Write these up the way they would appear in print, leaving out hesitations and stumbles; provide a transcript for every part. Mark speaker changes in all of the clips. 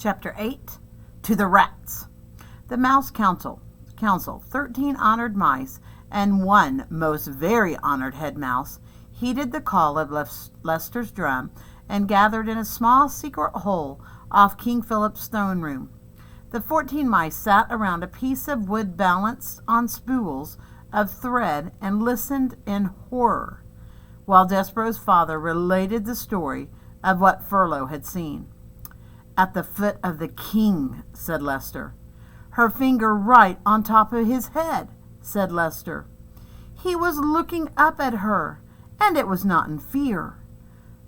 Speaker 1: Chapter 8. To the Rats. The Mouse Council. 13 honored mice and one most very honored head mouse heeded the call of Lester's drum and gathered in a small secret hole off King Philip's throne room. The 14 mice sat around a piece of wood balanced on spools of thread and listened in horror, while Despereaux's father related the story of what Furlough had seen. "At the foot of the king," said Lester. "Her finger right on top of his head," said Lester. "He was looking up at her, and it was not in fear."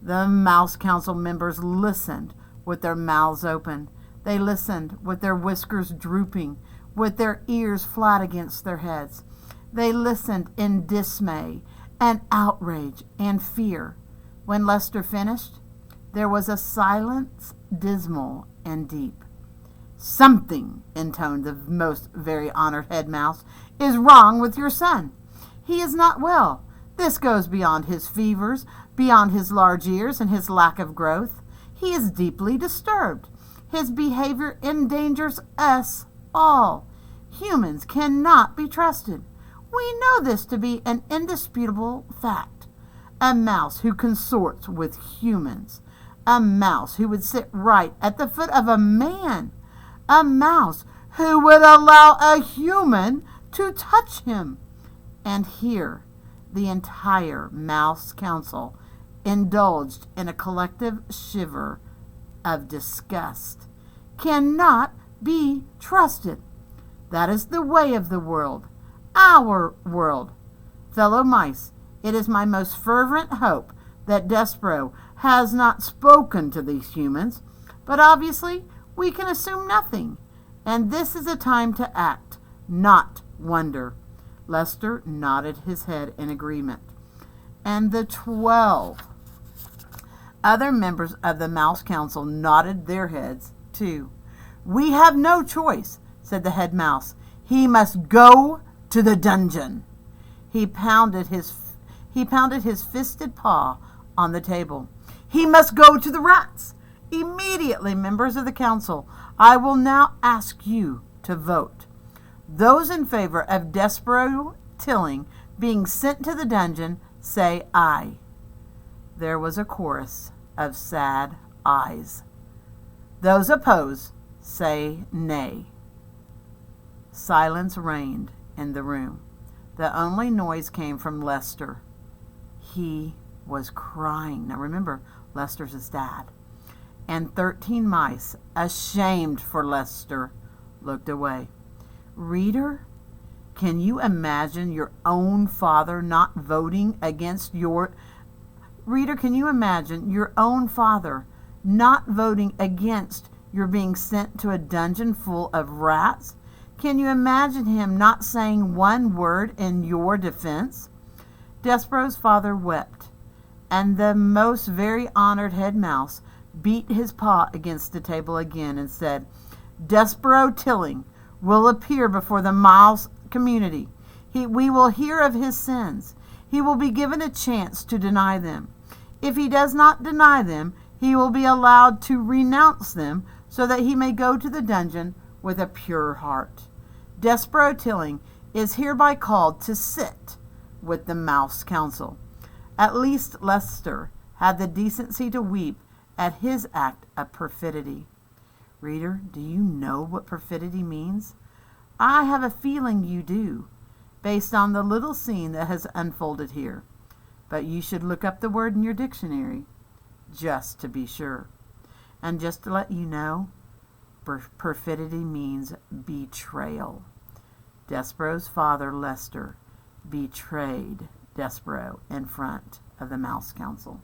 Speaker 1: The Mouse Council members listened with their mouths open. They listened with their whiskers drooping, with their ears flat against their heads. They listened in dismay and outrage and fear. When Lester finished, there was a silence dismal and deep. "Something," intoned the most very honored head mouse, "is wrong with your son. He is not well. This goes beyond his fevers, beyond his large ears and his lack of growth. He is deeply disturbed. His behavior endangers us all. Humans cannot be trusted. We know this to be an indisputable fact. A mouse who consorts with humans. A mouse who would sit right at the foot of a man. A mouse who would allow a human to touch him." And here the entire Mouse Council indulged in a collective shiver of disgust. "Cannot be trusted. That is the way of the world. Our world. Fellow mice, it is my most fervent hope that Despereaux has not spoken to these humans, but obviously we can assume nothing, and this is a time to act, not wonder." Lester nodded his head in agreement, and the 12 other members of the Mouse Council nodded their heads too. "We have no choice," said the head mouse. "He must go to the dungeon." He pounded his fisted paw on the table. "He must go to the rats. Immediately, members of the council, I will now ask you to vote. Those in favor of Despereaux Tilling being sent to the dungeon, say aye." There was a chorus of sad ayes. "Those opposed, say nay." Silence reigned in the room. The only noise came from Lester. He was crying. Now remember, Lester's his dad. And 13 mice, ashamed for Lester, looked away. Reader, can you imagine your own father not voting against your... Reader, can you imagine your own father not voting against your being sent to a dungeon full of rats? Can you imagine him not saying one word in your defense? Despereaux's father wept, and the most very honored head mouse beat his paw against the table again and said, "Despereaux Tilling will appear before the mouse community. We will hear of his sins. He will be given a chance to deny them. If he does not deny them, he will be allowed to renounce them so that he may go to the dungeon with a pure heart. Despereaux Tilling is hereby called to sit with the Mouse Council." At least Lester had the decency to weep at his act of perfidy. Reader, do you know what perfidy means? I have a feeling you do, based on the little scene that has unfolded here. But you should look up the word in your dictionary, just to be sure. And just to let you know, perfidy means betrayal. Despereaux's father, Lester, betrayed Despereaux in front of the Mouse Council.